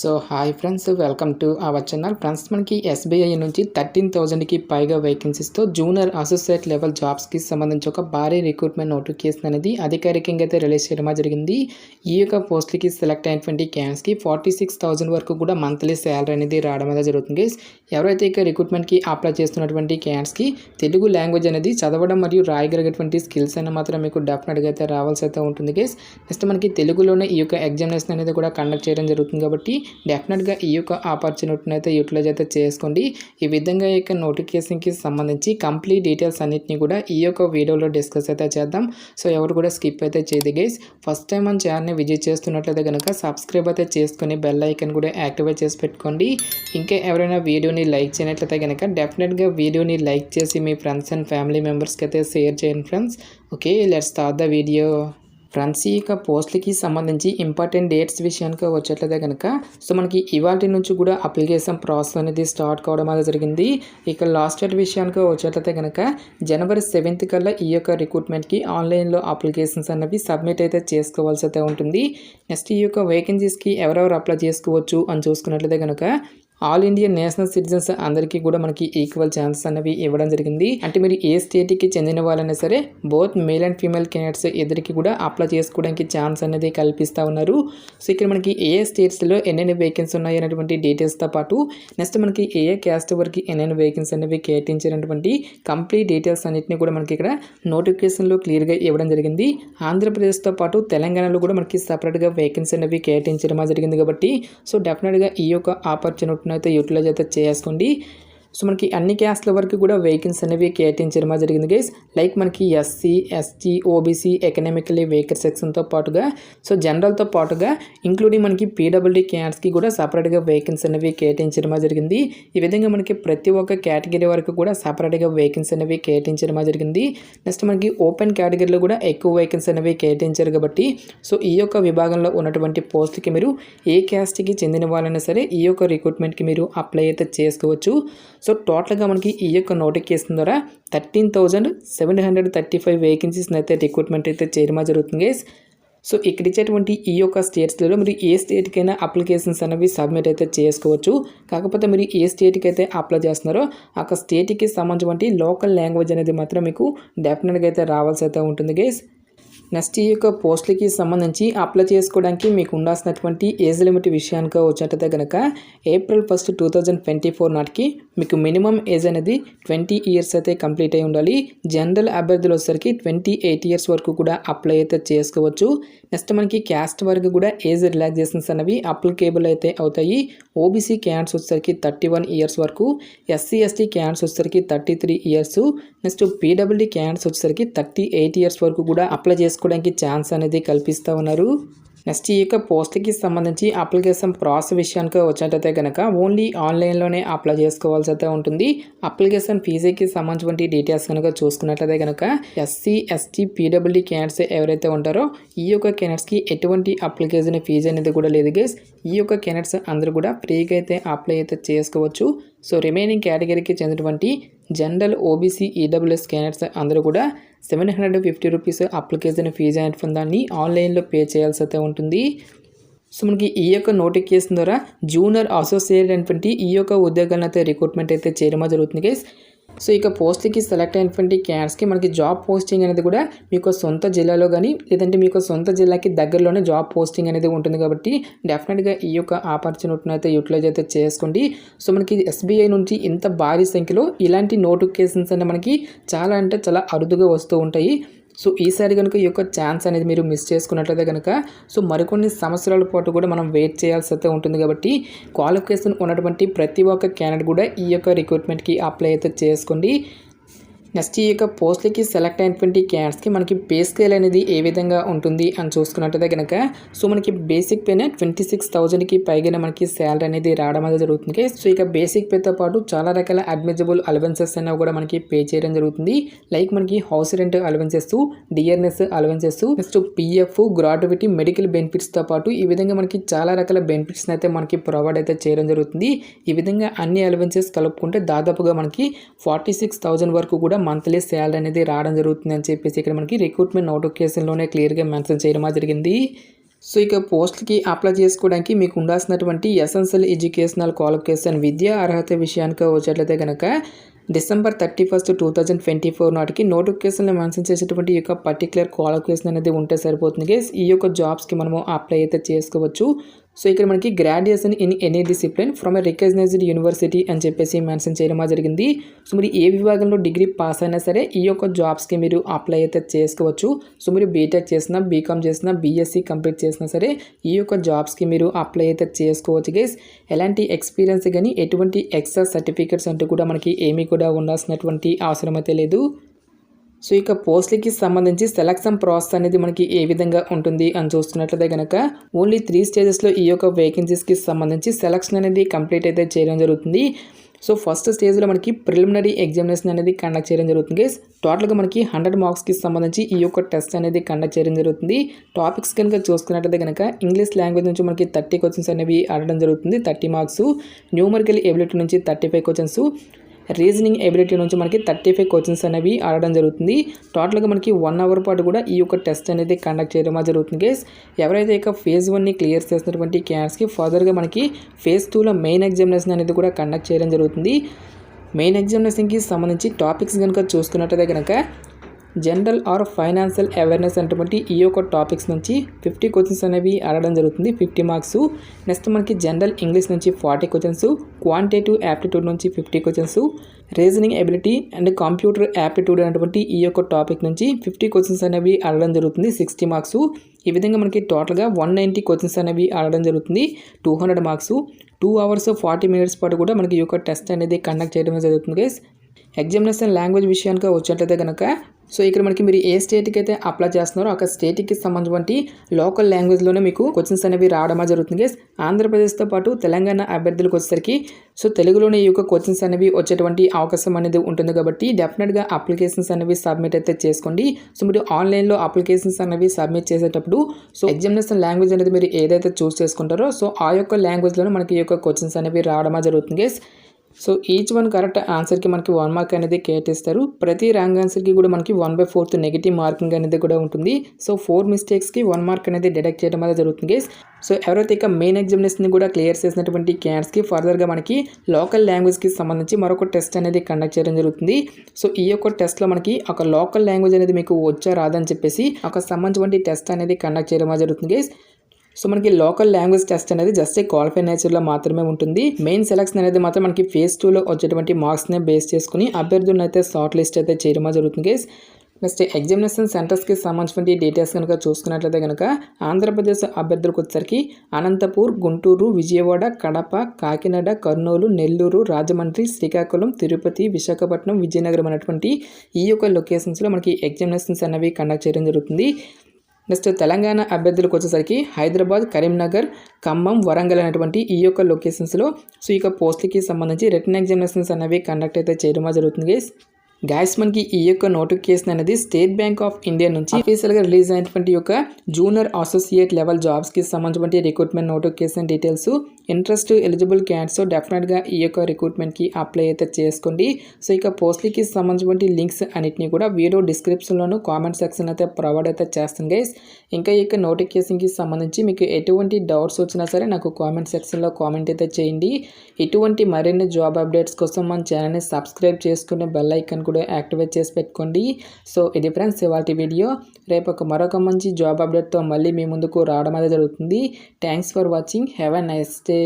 So hi friends, welcome to our channel. Friends, మనకి SBI నుంచి 13,000కి పైగా వేకెన్సీస్తో జూనియర్ అసోసియేట్ లెవెల్ జాబ్స్కి సంబంధించి ఒక భారీ రిక్రూట్మెంట్ నోటిఫికేషన్ అనేది అధికారికంగా అయితే రిలీజ్ చేయడం జరిగింది. ఈ యొక్క పోస్ట్కి సెలెక్ట్ అయినటువంటి క్యాండిడేట్స్కి 46,000 వరకు కూడా మంత్లీ శాలరీ అనేది రావడం అనేది జరుగుతుంది. ఎవరైతే ఇక రిక్రూట్మెంట్కి అప్లై చేస్తున్నటువంటి క్యాండిడేట్స్కి తెలుగు లాంగ్వేజ్ అనేది చదవడం మరియు రాయగలిగేటువంటి స్కిల్స్ అయినా మాత్రం మీకు డెఫినెట్గా అయితే రావాల్సి అయితే ఉంటుంది గైస్. నెక్స్ట్ మనకి తెలుగులోనే ఈ యొక్క ఎగ్జామినేషన్ అనేది కూడా కండక్ట్ చేయడం జరుగుతుంది కాబట్టి డెఫినెట్గా ఈ యొక్క ఆపర్చునిటీని అయితే యూటిలైజ్ అయితే చేసుకోండి. ఈ విధంగా ఈ యొక్క నోటిఫికేషన్కి సంబంధించి కంప్లీట్ డీటెయిల్స్ అన్నింటినీ కూడా ఈ యొక్క వీడియోలో డిస్కస్ అయితే చేద్దాం. సో ఎవరు కూడా స్కిప్ అయితే చేయదు గైస్. ఫస్ట్ టైం మన ఛానల్ని విజిట్ చేస్తున్నట్లయితే కనుక సబ్స్క్రైబ్ అయితే చేసుకొని బెల్ ఐకన్ కూడా యాక్టివేట్ చేసి పెట్టుకోండి. ఇంకా ఎవరైనా వీడియోని లైక్ చేయనట్లయితే కనుక డెఫినెట్గా వీడియోని లైక్ చేసి మీ ఫ్రెండ్స్ అండ్ ఫ్యామిలీ మెంబర్స్కి అయితే షేర్ చేయండి friends. Okay, let's start the video. Friends, ఈ యొక్క పోస్ట్లకి సంబంధించి ఇంపార్టెంట్ డేట్స్ విషయానికి వచ్చేట్లయితే కనుక సో మనకి ఇవాళ నుంచి కూడా అప్లికేషన్ ప్రాసెస్ అనేది స్టార్ట్ కావడం అనేది జరిగింది. ఇక లాస్ట్ డేట్ విషయానికి వచ్చేట్లయితే కనుక January 7th కల్లా ఈ యొక్క రిక్రూట్మెంట్కి ఆన్లైన్లో అప్లికేషన్స్ అనేవి సబ్మిట్ అయితే చేసుకోవాల్సి అయితే ఉంటుంది. నెక్స్ట్ ఈ యొక్క వేకెన్సీస్కి ఎవరెవరు అప్లై చేసుకోవచ్చు అని చూసుకున్నట్లయితే కనుక ఆల్ ఇండియా నేషనల్ సిటిజన్స్ అందరికీ కూడా మనకి ఈక్వల్ ఛాన్సెస్ అనేవి ఇవ్వడం జరిగింది. అంటే మీరు ఏ స్టేట్కి చెందిన వాళ్ళైనా సరే both male and female candidates ఇద్దరికి కూడా అప్లై చేసుకోవడానికి ఛాన్స్ అనేది కల్పిస్తూ ఉన్నారు. సో ఇక్కడ మనకి ఏ స్టేట్స్లో ఎన్నెన్ని వేకెన్సీ ఉన్నాయి అనేటువంటి డీటెయిల్స్తో పాటు నెక్స్ట్ మనకి ఏ క్యాస్ట్ వరకు ఎన్నెన్ని వేకెన్సీ అనేవి కేటాయించినటువంటి కంప్లీట్ డీటెయిల్స్ అన్నింటినీ కూడా మనకి ఇక్కడ నోటిఫికేషన్లో క్లియర్గా ఇవ్వడం జరిగింది. ఆంధ్రప్రదేశ్తో పాటు తెలంగాణలో కూడా మనకి సపరేట్గా వేకెన్సీ అనేవి కేటాయించడం జరిగింది కాబట్టి సో డెఫినెట్గా ఈ యొక్క ఆపర్చునిటీ అయితే యూటిలైజ్ అయితే చేసుకోండి. సో మనకి అన్ని క్యాస్ట్ల వరకు కూడా వేకెన్సీ అనేవి కేటాయించడం జరిగింది గైస్. లైక్ మనకి SC, ST, OBC, economically weaker సెక్షన్తో పాటుగా సో జనరల్తో పాటుగా ఇంక్లూడింగ్ మనకి పీడబ్ల్యూడీ క్యాండిడేట్స్కి కూడా సపరేట్గా వేకెన్సీ అనేవి కేటాయించడం జరిగింది. ఈ విధంగా మనకి ప్రతి ఒక్క కేటగిరీ వరకు కూడా సపరేట్గా వేకెన్సీ అనేవి కేటాయించడం జరిగింది. నెక్స్ట్ మనకి ఓపెన్ కేటగిరీలో కూడా ఎక్కువ వేకెన్సీ అనేవి కేటాయించారు కాబట్టి సో ఈ యొక్క విభాగంలో ఉన్నటువంటి పోస్ట్కి మీరు ఏ క్యాస్ట్కి చెందిన వాళ్ళైనా సరే ఈ యొక్క రిక్రూట్మెంట్కి మీరు అప్లై అయితే చేసుకోవచ్చు. సో టోటల్గా మనకి ఈ యొక్క నోటిఫికేషన్ ద్వారా 13,735 వేకెన్సీస్ని అయితే రిక్రూట్మెంట్ అయితే చేయడం జరుగుతుంది గైస్. సో ఇక్కడ ఇచ్చేటువంటి ఈ యొక్క స్టేట్స్లో మీరు ఏ స్టేట్కైనా అప్లికేషన్స్ అనేవి సబ్మిట్ అయితే చేసుకోవచ్చు. కాకపోతే మీరు ఏ స్టేట్కి అయితే అప్లై చేస్తున్నారో ఆ స్టేట్కి సంబంధించిన లోకల్ లాంగ్వేజ్ అనేది మాత్రం మీకు డెఫినెట్గా అయితే రావాల్సి అయితే ఉంటుంది గైస్. నెక్స్ట్ ఈ యొక్క పోస్టులకి సంబంధించి అప్లై చేసుకోవడానికి మీకు ఉండాల్సినటువంటి ఏజ్ లిమిట్ విషయానికి వచ్చినట్టయితే కనుక April 1st, 2024 నాటికి మీకు మినిమం ఏజ్ అనేది 20 years అయితే కంప్లీట్ అయి ఉండాలి. జనరల్ అభ్యర్థులు వచ్చేసరికి 28 years వరకు కూడా అప్లై అయితే చేసుకోవచ్చు. నెక్స్ట్ మనకి క్యాస్ట్ వరకు కూడా ఏజ్ రిలాక్సేషన్స్ అనేవి అప్లికేబుల్ అయితే అవుతాయి. ఓబీసీ క్యాండిడేట్స్ వచ్చేసరికి 31 years వరకు, ఎస్సీ, ఎస్టీ క్యాండిడేట్స్ వచ్చేసరికి 33 years, నెక్స్ట్ పీడబ్ల్యూడీ క్యాండిడేట్స్ వచ్చేసరికి 38 years వరకు కూడా అప్లై చేసుకోవడానికి ఛాన్స్ అనేది కల్పిస్తూ ఉన్నారు. నెక్స్ట్ ఈ యొక్క పోస్ట్కి సంబంధించి అప్లికేషన్ ప్రాసెస్ విషయానికి వచ్చినట్టయితే కనుక ఓన్లీ ఆన్లైన్లోనే అప్లై చేసుకోవాల్సి అయితే ఉంటుంది. అప్లికేషన్ ఫీజుకి సంబంధించిన డీటెయిల్స్ కనుక చూసుకున్నట్లయితే కనుక ఎస్సీ, ఎస్టీ, పీడబ్ల్యూడీ క్యాండిడేట్స్ ఎవరైతే ఉంటారో ఈ యొక్క క్యాండిడేట్స్కి ఎటువంటి అప్లికేషన్ ఫీజు అనేది కూడా లేదు గైస్. ఈ యొక్క క్యాండిడేట్స్ అందరూ కూడా ఫ్రీగా అయితే అప్లై అయితే చేసుకోవచ్చు. సో రిమైనింగ్ కేటగిరీకి చెందినటువంటి జనరల్, ఓబీసీ, ఈడబ్ల్యూఎస్ క్యాండిడేట్స్ అందరూ కూడా 750 రూపీస్ అప్లికేషన్ ఫీజు అనేటువంటి దాన్ని ఆన్లైన్లో పే చేయాల్సి అయితే ఉంటుంది. సో మనకి ఈ యొక్క నోటిఫికేషన్ ద్వారా జూనియర్ అసోసియేట్ అనేటువంటి ఈ యొక్క ఉద్యోగాలను అయితే రిక్రూట్మెంట్ అయితే చేయడం జరుగుతుంది గైస్. సో ఇక పోస్ట్కి సెలెక్ట్ అయినటువంటి క్యాండిడేట్స్కి మనకి జాబ్ పోస్టింగ్ అనేది కూడా మీకు సొంత జిల్లాలో కానీ లేదంటే మీకు సొంత జిల్లాకి దగ్గరలోనే జాబ్ పోస్టింగ్ అనేది ఉంటుంది కాబట్టి డెఫినెట్గా ఈ యొక్క ఆపర్చునిటీని అయితే యూటిలైజ్ అయితే చేసుకోండి. సో మనకి ఎస్బీఐ నుంచి ఇంత భారీ సంఖ్యలో ఇలాంటి నోటిఫికేషన్స్ అంటే మనకి చాలా అంటే చాలా అరుదుగా వస్తూ ఉంటాయి. సో ఈసారి కనుక ఈ యొక్క ఛాన్స్ అనేది మీరు మిస్ చేసుకున్నట్లయితే కనుక సో మరికొన్ని సంవత్సరాల పాటు కూడా మనం వెయిట్ చేయాల్సి అయితే ఉంటుంది కాబట్టి క్వాలిఫికేషన్ ఉన్నటువంటి ప్రతి ఒక్క క్యాండిడేట్ కూడా ఈ యొక్క రిక్రూట్మెంట్కి అప్లై అయితే చేసుకోండి. నెక్స్ట్ ఈ యొక్క పోస్ట్లకి సెలెక్ట్ అయినటువంటి క్యాండిడేట్స్కి మనకి పే స్కేల్ అనేది ఏ విధంగా ఉంటుంది అని చూసుకున్నట్టయితే కనుక సో మనకి బేసిక్ పేనే 26,000కి పైగా మనకి శాలరీ అనేది రావడం అనేది జరుగుతుంది. సో ఇక బేసిక్ పేతో పాటు చాలా రకాల అడ్మిజబుల్ అలవెన్సెస్ అనేవి కూడా మనకి పే చేయడం జరుగుతుంది. లైక్ మనకి house rent allowances, DRS allowances, next PF, gratuity, medical బెనిఫిట్స్తో పాటు ఈ విధంగా మనకి చాలా రకాల బెనిఫిట్స్ అయితే మనకి ప్రొవైడ్ అయితే చేయడం జరుగుతుంది. ఈ విధంగా అన్ని అలవెన్సెస్ కలుపుకుంటే దాదాపుగా మనకి 46,000 వరకు కూడా మంత్లీ శాలరీ అనేది రావడం జరుగుతుంది అని చెప్పేసి ఇక్కడ మనకి రిక్రూట్మెంట్ నోటిఫికేషన్లోనే క్లియర్గా మెన్షన్ చేయడం జరిగింది. సో ఇక పోస్ట్‌కి అప్లై చేసుకోవడానికి మీకు ఉండాల్సినటువంటి ఎసెన్షియల్ ఎడ్యుకేషనల్ క్వాలిఫికేషన్ విద్యా అర్హత విషయానికి వచ్చేట్లయితే గనక డిసెంబర్ 31, 2024 నాటికి నోటిఫికేషన్‌లో మెన్షన్ చేసేటువంటి ఈ యొక్క పర్టిక్యులర్ క్వాలిఫికేషన్ అనేది ఉంటే సరిపోతుంది గైస్. ఈ యొక్క జాబ్స్‌కి మనము అప్లై అయితే చేసుకోవచ్చు. సో ఇక్కడ మనకి graduation in any discipline from a recognised university అని చెప్పేసి మెన్షన్ చేయడం జరిగింది. సో మీరు ఏ విభాగంలో డిగ్రీ పాస్ అయినా సరే ఈ యొక్క జాబ్స్‌కి మీరు అప్లై అయితే చేసుకోవచ్చు. సో మీరు బీటెక్ చేసినా, బీకామ్ చేసినా, బీఎస్సీ కంప్లీట్ చేసినా సరే ఈ యొక్క జాబ్స్‌కి మీరు అప్లై అయితే చేసుకోవచ్చు గైస్. ఎలాంటి ఎక్స్పీరియన్స్ కానీ ఎటువంటి ఎక్స్ట్రా సర్టిఫికేట్స్ అంటూ కూడా మనకి ఏమీ కూడా ఉండాల్సినటువంటి అవసరం అయితే లేదు. సో ఇక పోస్ట్‌లకి సంబంధించి సెలక్షన్ ప్రాసెస్ అనేది మనకి ఏ విధంగా ఉంటుంది అని చూస్తున్నట్లయితే కనుక ఓన్లీ 3 స్టేజెస్లో ఈ యొక్క వేకెన్సీస్కి సంబంధించి సెలక్షన్ అనేది కంప్లీట్ అయితే చేయడం జరుగుతుంది. సో ఫస్ట్ స్టేజ్లో మనకి ప్రిలిమినరీ ఎగ్జామినేషన్ అనేది కండక్ట్ చేయడం జరుగుతుంది గైస్. టోటల్గా మనకి 100 మార్క్స్కి సంబంధించి ఈ యొక్క టెస్ట్ అనేది కండక్ట్ చేయడం జరుగుతుంది. టాపిక్స్ కనుక చూసుకున్నట్లయితే కనుక ఇంగ్లీష్ లాంగ్వేజ్ నుంచి మనకి 30 క్వశ్చన్స్ అనేవి అడగడం జరుగుతుంది, 30 మార్క్స్. న్యూమరికల్ ఎబిలిటీ నుంచి 35 క్వశ్చన్స్, రీజనింగ్ ఎబిలిటీ నుంచి మనకి 35 క్వశ్చన్స్ అనేవి ఆడడం జరుగుతుంది. టోటల్గా మనకి 1 అవర్ పాటు కూడా ఈ యొక్క టెస్ట్ అనేది కండక్ట్ చేయడం జరుగుతుంది గైస్. ఎవరైతే ఇక ఫేజ్ 1ని క్లియర్ చేసినటువంటి క్యాండిడేట్స్కి ఫర్దర్గా మనకి ఫేజ్ 2లో మెయిన్ ఎగ్జామినేషన్ అనేది కూడా కండక్ట్ చేయడం జరుగుతుంది. మెయిన్ ఎగ్జామినేషన్కి సంబంధించి టాపిక్స్ కనుక చూసుకున్నట్లయితే కనుక జనరల్ ఆర్ ఫైనాన్షియల్ అవేర్నెస్ అటువంటి ఈ యొక్క టాపిక్స్ నుంచి 50 క్వశ్చన్స్ అనేవి అడగడం జరుగుతుంది, 50 మార్క్స్. నెక్స్ట్ మనకి జనరల్ ఇంగ్లీష్ నుంచి 40 క్వశ్చన్స్, క్వాంటిటేటివ్ యాప్టిట్యూడ్ నుంచి 50 questions, reasoning ability and computer aptitude అనేటువంటి ఈ యొక్క టాపిక్ నుంచి 50 క్వశ్చన్స్ అనేవి అడగడం జరుగుతుంది, 60 మార్క్స్. ఈ విధంగా మనకి టోటల్గా 190 క్వశ్చన్స్ అనేవి అడగడం జరుగుతుంది, 200 మార్క్స్. 2 అవర్స్ 40 మినిట్స్ పాటు కూడా మనకి ఈ యొక్క టెస్ట్ అనేది కండక్ట్ చేయడం జరుగుతుంది గైస్. ఎగ్జామినేషన్ లాంగ్వేజ్ విషయానికి వచ్చినట్లయితే కనుక సో ఇక్కడ మనకి మీరు ఏ స్టేట్కి అయితే అప్లై చేస్తున్నారో ఒక స్టేట్కి సంబంధించి లోకల్ లాంగ్వేజ్లోనే మీకు క్వశ్చన్స్ అనేవి రావడం జరుగుతుంది గైస్. ఆంధ్రప్రదేశ్తో పాటు తెలంగాణ అభ్యర్థులకు వచ్చేసరికి సో తెలుగులోనే ఈ యొక్క క్వశ్చన్స్ అనేవి వచ్చేటువంటి అవకాశం అనేది ఉంటుంది కాబట్టి డెఫినెట్గా అప్లికేషన్స్ అనేవి సబ్మిట్ అయితే చేసుకోండి. సో మీరు ఆన్లైన్లో అప్లికేషన్స్ అనేవి సబ్మిట్ చేసేటప్పుడు సో ఎగ్జామినేషన్ లాంగ్వేజ్ అనేది మీరు ఏదైతే చూస్ చేసుకుంటారో సో ఆ యొక్క లాంగ్వేజ్లోనే మనకి ఈ యొక్క క్వశ్చన్స్ అనేవి రావడం జరుగుతుంది guys. So each one correct ఆన్సర్కి మనకి 1 మార్క్ అనేది కేటాయిస్తారు. ప్రతి రాంగ్ ఆన్సర్కి కూడా మనకి 1/4 నెగిటివ్ మార్కింగ్ అనేది కూడా ఉంటుంది. సో 4 మిస్టేక్స్కి 1 మార్క్ అనేది డిడక్ట్ చేయడం అనేది జరుగుతుంది గైస్. సో ఎవరైతే ఇక మెయిన్ ఎగ్జామినేషన్ కూడా క్లియర్ చేసినటువంటి క్యాండిడేట్స్కి ఫర్దర్గా మనకి లోకల్ లాంగ్వేజ్కి సంబంధించి మరొక టెస్ట్ అనేది కండక్ట్ చేయడం జరుగుతుంది. సో ఈ యొక్క టెస్ట్లో మనకి ఒక లోకల్ లాంగ్వేజ్ అనేది మీకు వచ్చా రాదని చెప్పేసి ఒక సంబంధించిన టెస్ట్ అనేది కండక్ట్ చేయడం జరుగుతుంది గైస్. సో మనకి లోకల్ లాంగ్వేజ్ టెస్ట్ అనేది జస్ట్ క్వాలిఫై నేచర్లో మాత్రమే ఉంటుంది. మెయిన్ సెలక్షన్ అనేది మాత్రం మనకి ఫేజ్ 2లో వచ్చేటువంటి మార్క్స్ని బేస్ చేసుకుని అభ్యర్థులను అయితే షార్ట్ లిస్ట్ అయితే చేయడం జరుగుతుంది గైస్. నెక్స్ట్ ఎగ్జామినేషన్ సెంటర్స్కి సంబంధించిన డీటెయిల్స్ కనుక చూసుకున్నట్లయితే కనుక ఆంధ్రప్రదేశ్ అభ్యర్థులకు వచ్చేసరికి అనంతపూర్, గుంటూరు, విజయవాడ, కడప, కాకినాడ, కర్నూలు, నెల్లూరు, రాజమండ్రి, శ్రీకాకుళం, తిరుపతి, విశాఖపట్నం, విజయనగరం అనేటువంటి ఈ యొక్క లొకేషన్స్లో మనకి ఎగ్జామినేషన్స్ అనేవి కండక్ట్ చేయడం జరుగుతుంది. నెక్స్ట్ తెలంగాణ అభ్యర్థులకు వచ్చేసరికి హైదరాబాద్, కరీంనగర్, ఖమ్మం, వరంగల్ అనేటువంటి ఈ యొక్క లొకేషన్స్లో సో ఇక పోస్ట్లకి సంబంధించి రిటన్ ఎగ్జామినేషన్స్ అనేవి కండక్ట్ అయితే చేయడం జరుగుతుంది గైస్. గైస్ మనకి ఈ యొక్క నోటిఫికేషన్ అనేది స్టేట్ బ్యాంక్ ఆఫ్ ఇండియా నుంచి అఫీషియల్గా రిలీజ్ అయినటువంటి యొక్క జూనియర్ అసోసియేట్ లెవెల్ జాబ్స్కి సంబంధించిన recruitment notification details. Interest eligible candidates డెఫినెట్గా ఈ యొక్క రిక్రూట్మెంట్కి అప్లై అయితే చేసుకోండి. సో ఇక పోస్ట్లకి సంబంధించిన లింక్స్ అన్నిటిని కూడా వీడియో డిస్క్రిప్షన్లోను కామెంట్ సెక్షన్ అయితే ప్రొవైడ్ అయితే చేస్తాను గైస్. ఇంకా ఈ యొక్క నోటిఫికేషన్కి సంబంధించి మీకు ఎటువంటి డౌట్స్ వచ్చినా సరే నాకు కామెంట్ సెక్షన్లో కామెంట్ అయితే చేయండి. ఇటువంటి మరిన్ని జాబ్ అప్డేట్స్ కోసం మన ఛానల్ని సబ్స్క్రైబ్ చేసుకునే బెల్ ఐకాన్ కూడా యాక్టివేట్ చేసి పెట్టుకోండి. సో ఇది ఫ్రెండ్స్ ఇవాల్టి వీడియో. రేపు మరొక మంచి జాబ్ అప్డేట్తో మళ్ళీ మీ ముందుకు రావడం అనేది జరుగుతుంది. Thanks for watching. Have a nice day.